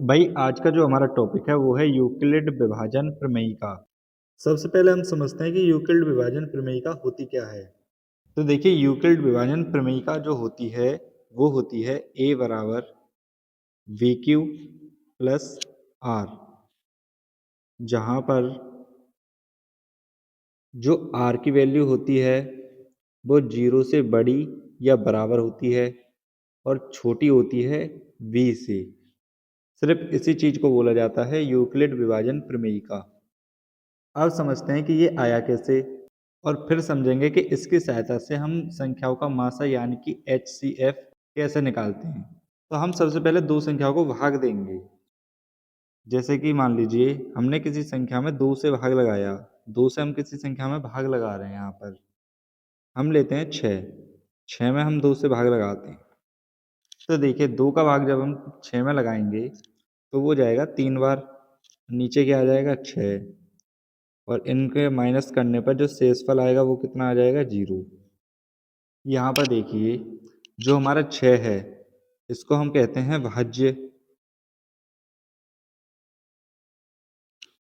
भाई आज का जो हमारा टॉपिक है वो है यूक्लिड विभाजन प्रमेयिका। सबसे पहले हम समझते हैं कि यूक्लिड विभाजन प्रमेयिका होती क्या है। तो देखिए यूक्लिड विभाजन प्रमेयिका जो होती है वो होती है a बराबर वी क्यू प्लस आर, जहाँ पर जो r की वैल्यू होती है वो 0 से बड़ी या बराबर होती है और छोटी होती है v से। सिर्फ इसी चीज को बोला जाता है यूक्लिड विभाजन प्रमेयिका। अब समझते हैं कि ये आया कैसे और फिर समझेंगे कि इसकी सहायता से हम संख्याओं का मासा यानी कि HCF कैसे निकालते हैं। तो हम सबसे पहले दो संख्याओं को भाग देंगे। जैसे कि मान लीजिए हमने किसी संख्या में 2 से भाग लगाया, 2 से हम किसी संख्या में भाग लगा रहे हैं। यहाँ पर हम लेते हैं 6, 6 में हम 2 से भाग लगाते हैं। तो देखिए 2 का भाग जब हम 6 में लगाएंगे तो वो जाएगा 3 बार, नीचे क्या आ जाएगा 6, और इनके माइनस करने पर जो शेषफल आएगा वो कितना आ जाएगा 0। यहाँ पर देखिए जो हमारा 6 है इसको हम कहते हैं भाज्य,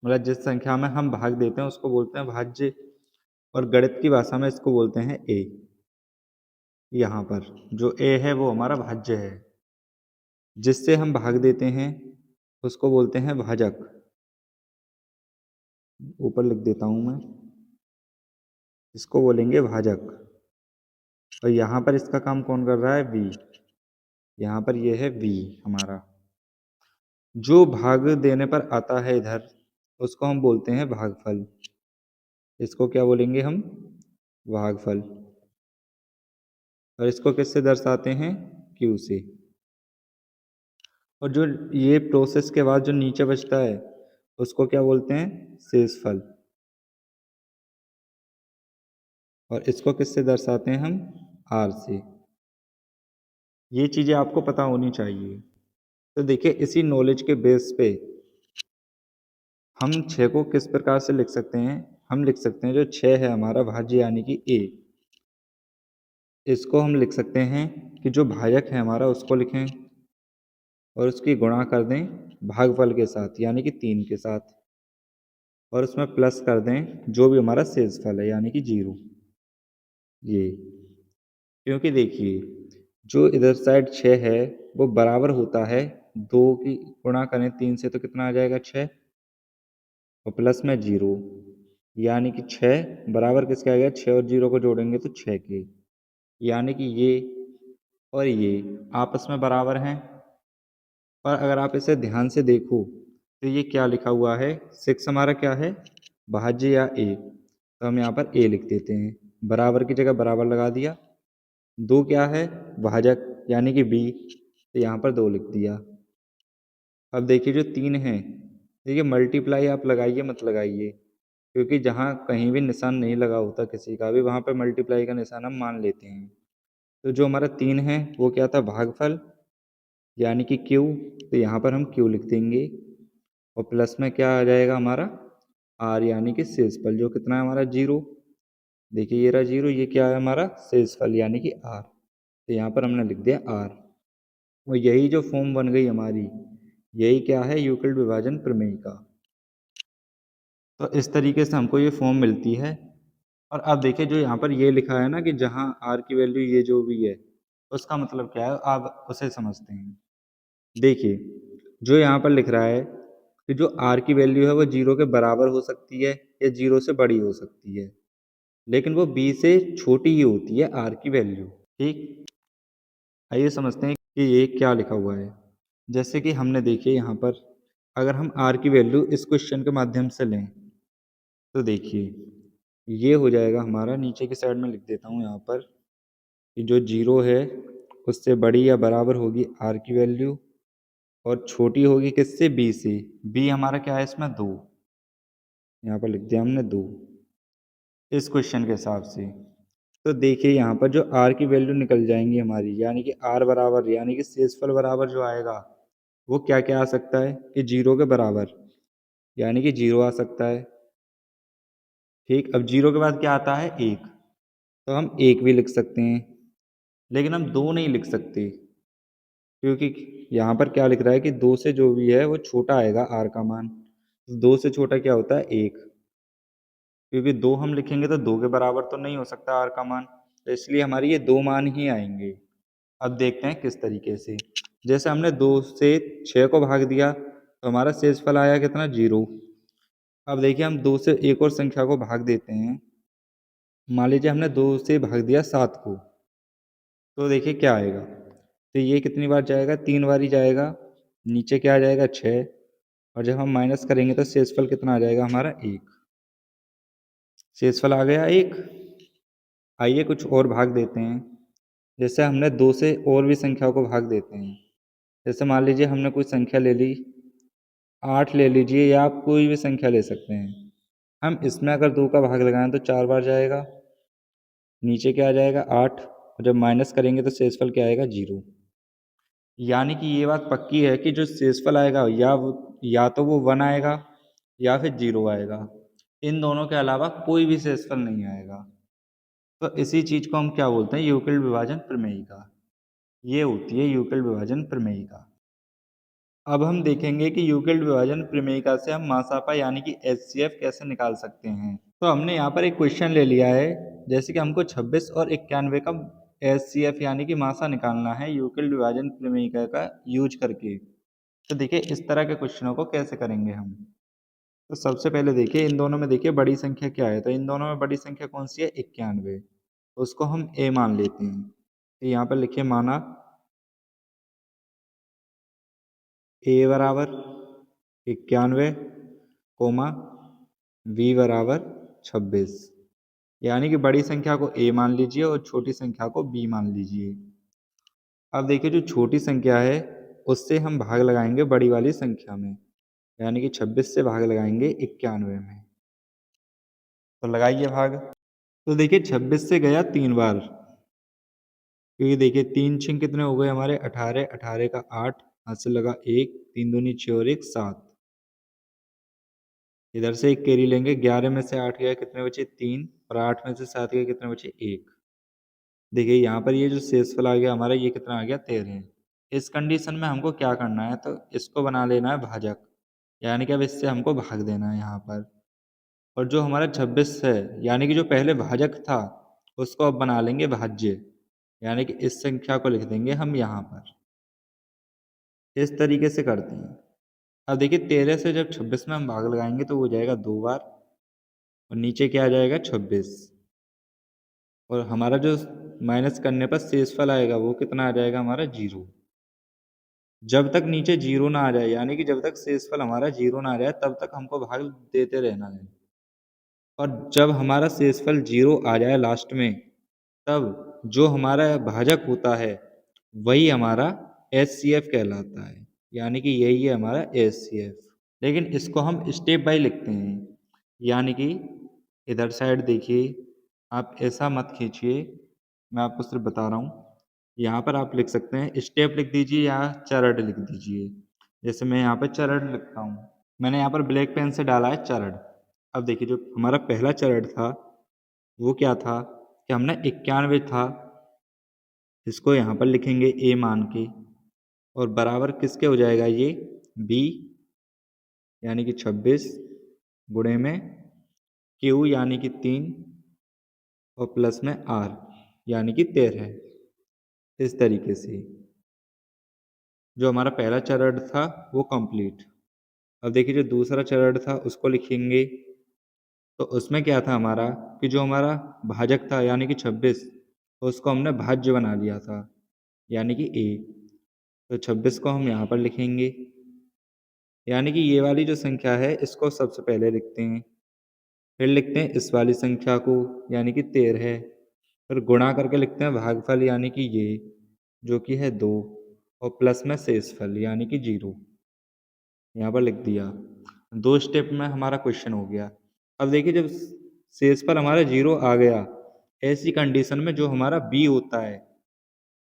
मतलब जिस संख्या में हम भाग देते हैं उसको बोलते हैं भाज्य, और गणित की भाषा में इसको बोलते हैं ए। यहाँ पर जो ए है वो हमारा भाज्य है, जिससे हम भाग देते हैं उसको बोलते हैं भाजक। ऊपर लिख देता हूँ मैं, इसको बोलेंगे भाजक। और यहाँ पर इसका काम कौन कर रहा है, वी। यहाँ पर ये है वी हमारा। जो भाग देने पर आता है इधर उसको हम बोलते हैं भागफल। इसको क्या बोलेंगे हम, भागफल। और इसको किससे दर्शाते हैं, क्यू से। और जो ये प्रोसेस के बाद जो नीचे बचता है उसको क्या बोलते हैं, शेषफल। और इसको किससे दर्शाते हैं हम, आर से। ये चीज़ें आपको पता होनी चाहिए। तो देखिए इसी नॉलेज के बेस पे हम 6 को किस प्रकार से लिख सकते हैं। हम लिख सकते हैं जो 6 है हमारा भाज्य यानी कि ए, इसको हम लिख सकते हैं कि जो भाजक है हमारा उसको लिखें और उसकी गुणा कर दें भागफल के साथ यानी कि 3 के साथ, और उसमें प्लस कर दें जो भी हमारा शेषफल है यानी कि 0। ये क्योंकि देखिए जो इधर साइड 6 है वो बराबर होता है 2 की गुणा करें 3 से तो कितना आ जाएगा 6, और प्लस में 0, यानी कि 6 बराबर किसके आ गया, 6 और 0 को जोड़ेंगे तो 6 के। यानी कि ये और ये आपस में बराबर हैं। पर अगर आप इसे ध्यान से देखो तो ये क्या लिखा हुआ है, 6 हमारा क्या है, भाज्य या ए। तो हम यहाँ पर ए लिख देते हैं, बराबर की जगह बराबर लगा दिया। 2 क्या है, भाजक यानी कि बी, तो यहाँ पर 2 लिख दिया। अब देखिए जो 3 है, देखिए मल्टीप्लाई आप लगाइए मत लगाइए, क्योंकि जहाँ कहीं भी निशान नहीं लगा होता किसी का भी वहाँ पर मल्टीप्लाई का निशान हम मान लेते हैं। तो जो हमारा 3 है वो क्या था, भागफल यानी कि क्यू, तो यहाँ पर हम क्यू लिख देंगे। और प्लस में क्या आ जाएगा हमारा, आर यानी कि शेषफल, जो कितना है हमारा 0। देखिए ये रहा 0, ये क्या है हमारा शेषफल यानी कि आर, तो यहाँ पर हमने लिख दिया आर। और यही जो फॉर्म बन गई हमारी, यही क्या है, यूक्लिड विभाजन प्रमेय का। तो इस तरीके से हमको ये फॉर्म मिलती है। और अब देखिए जो यहाँ पर ये लिखा है ना कि जहाँ आर की वैल्यू ये जो भी है उसका मतलब क्या है, आप उसे समझते हैं। देखिए जो यहाँ पर लिख रहा है कि जो आर की वैल्यू है वो 0 के बराबर हो सकती है या 0 से बड़ी हो सकती है, लेकिन वो बी से छोटी ही होती है आर की वैल्यू। ठीक, आइए समझते हैं कि ये क्या लिखा हुआ है। जैसे कि हमने देखिए यहाँ पर अगर हम आर की वैल्यू इस क्वेश्चन के माध्यम से लें तो देखिए ये हो जाएगा हमारा, नीचे की साइड में लिख देता हूँ यहाँ पर कि जो 0 है उससे बड़ी या बराबर होगी आर की वैल्यू, और छोटी होगी किससे, बी से। बी हमारा क्या है इसमें, 2, यहाँ पर लिख दिया हमने 2 इस क्वेश्चन के हिसाब से। तो देखिए यहाँ पर जो आर की वैल्यू निकल जाएंगी हमारी, यानी कि आर बराबर यानी कि शेषफल बराबर जो आएगा वो क्या क्या आ सकता है कि 0 के बराबर, यानी कि 0 आ सकता है। ठीक, अब 0 के बाद क्या आता है, 1, तो हम 1 भी लिख सकते हैं, लेकिन हम 2 नहीं लिख सकते, क्योंकि यहाँ पर क्या लिख रहा है कि 2 से जो भी है वो छोटा आएगा r का मान। 2 से छोटा क्या होता है 1, क्योंकि 2 हम लिखेंगे तो 2 के बराबर तो नहीं हो सकता r का मान, तो इसलिए हमारे ये 2 मान ही आएंगे। अब देखते हैं किस तरीके से। जैसे हमने 2 से 6 को भाग दिया तो हमारा शेषफल आया कितना 0। अब देखिए हम 2 से एक और संख्या को भाग देते हैं। मान लीजिए हमने 2 से भाग दिया 7 को, तो देखिए क्या आएगा। तो ये कितनी बार जाएगा 3 बार ही जाएगा। नीचे क्या आ जाएगा 6, और जब हम माइनस करेंगे तो शेषफल कितना आ जाएगा हमारा 1। शेषफल आ गया 1। आइए कुछ और भाग देते हैं। जैसे हमने 2 से और भी संख्याओं को भाग देते हैं। जैसे मान लीजिए हमने कोई संख्या ले ली, 8 ले लीजिए, या आप कोई भी संख्या ले सकते हैं। हम इसमें अगर 2 का भाग लगाएं तो 4 बार जाएगा। नीचे क्या आ जाएगा 8, और जब माइनस करेंगे तो शेषफल क्या आएगा 0। यानी कि ये बात पक्की है कि जो शेषफल आएगा या तो वो 1 आएगा या फिर 0 आएगा। इन दोनों के अलावा कोई भी शेषफल नहीं आएगा। तो इसी चीज को हम क्या बोलते हैं, यूक्लिड विभाजन प्रमेयिका। ये होती है यूक्लिड विभाजन प्रमेयिका। अब हम देखेंगे कि यूक्लिड विभाजन प्रमेयिका से हम मासापा यानी कि एचसीएफ कैसे निकाल सकते हैं। तो हमने यहाँ पर एक क्वेश्चन ले लिया है, जैसे कि हमको 26 और 91 का एचसीएफ यानी कि मासा निकालना है यूक्लिड विभाजन प्रमेयिका का यूज करके। तो देखिए इस तरह के क्वेश्चनों को कैसे करेंगे हम। तो सबसे पहले देखिए इन दोनों में देखिए बड़ी संख्या क्या है। तो इन दोनों में बड़ी संख्या कौन सी है 91, तो उसको हम ए मान लेते हैं। तो यहाँ पर लिखिए माना ए बराबर 91 कोमा बी बराबर 26, यानी कि बड़ी संख्या को ए मान लीजिए और छोटी संख्या को बी मान लीजिए। अब देखिए जो छोटी संख्या है उससे हम भाग लगाएंगे बड़ी वाली संख्या में, यानी कि 26 से भाग लगाएंगे 91 में। तो लगाइए भाग। तो देखिए 26 से गया 3 बार, क्योंकि देखिए 3 छिंग कितने हो गए हमारे 18, 18 का 8, हाथ से लगा 1, 3 दूनी 6 और 1 7। इधर से एक कैरी लेंगे, 11 में से 8 गया कितने बचे 3, और 8 में से 7 गया कितने बचे 1। देखिए यहाँ पर ये जो शेषफल आ गया हमारा ये कितना आ गया 13। इस कंडीशन में हमको क्या करना है, तो इसको बना लेना है भाजक, यानी कि अब इससे हमको भाग देना है यहाँ पर। और जो हमारा 26 है यानी कि जो पहले भाजक था उसको अब बना लेंगे भाज्य, यानी कि इस संख्या को लिख देंगे हम यहाँ पर। इस तरीके से करते हैं। अब देखिए 13 से जब 26 में हम भाग लगाएंगे तो वो जाएगा 2 बार, और नीचे क्या आ जाएगा 26, और हमारा जो माइनस करने पर शेषफल आएगा वो कितना आ जाएगा हमारा 0। जब तक नीचे 0 ना आ जाए, यानी कि जब तक शेषफल हमारा 0 ना आ जाए तब तक हमको भाग देते रहना है। और जब हमारा शेषफल 0 आ जाए लास्ट में, तब जो हमारा भाजक होता है वही हमारा एचसीएफ कहलाता है, यानी कि यही है हमारा एचसीएफ। लेकिन इसको हम स्टेप बाय लिखते हैं, यानी कि इधर साइड देखिए, आप ऐसा मत खींचिए, मैं आपको सिर्फ बता रहा हूँ। यहाँ पर आप लिख सकते हैं स्टेप लिख दीजिए या चरड लिख दीजिए। जैसे मैं यहाँ पर चरड लिखता हूँ, मैंने यहाँ पर ब्लैक पेन से डाला है चरड। अब देखिए जो हमारा पहला चरड था वो क्या था कि हमने 91 था, इसको यहाँ पर लिखेंगे ए मान के, और बराबर किसके हो जाएगा ये बी, यानी कि 26 गुणे में क्यू यानी कि 3, और प्लस में आर यानी कि 13। इस तरीके से जो हमारा पहला चरण था वो कंप्लीट। अब देखिए जो दूसरा चरण था उसको लिखेंगे। तो उसमें क्या था हमारा कि जो हमारा भाजक था यानी कि 26, उसको हमने भाज्य बना लिया था, यानी कि ए। तो 26 को हम यहाँ पर लिखेंगे, यानी कि ये वाली जो संख्या है इसको सबसे पहले लिखते हैं, फिर लिखते हैं इस वाली संख्या को यानी कि 13, फिर गुणा करके लिखते हैं भागफल यानी कि ये जो कि है 2, और प्लस में शेषफल यानी कि 0 यहाँ पर लिख दिया। 2 स्टेप में हमारा क्वेश्चन हो गया। अब देखिए जब शेषफल हमारा 0 आ गया, ऐसी कंडीशन में जो हमारा बी होता है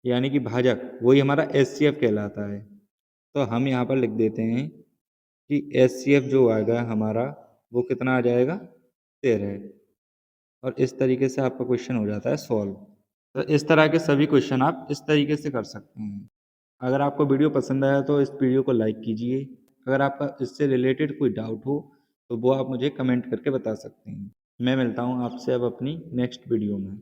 यानी कि भाजक वही हमारा एचसीएफ कहलाता है। तो हम यहाँ पर लिख देते हैं कि एचसीएफ जो आएगा हमारा वो कितना आ जाएगा 13। और इस तरीके से आपका क्वेश्चन हो जाता है सॉल्व। तो इस तरह के सभी क्वेश्चन आप इस तरीके से कर सकते हैं। अगर आपको वीडियो पसंद आया तो इस वीडियो को लाइक कीजिए। अगर आपका इससे रिलेटेड कोई डाउट हो तो वो आप मुझे कमेंट करके बता सकते हैं। मैं मिलता हूँ आपसे अब अपनी नेक्स्ट वीडियो में।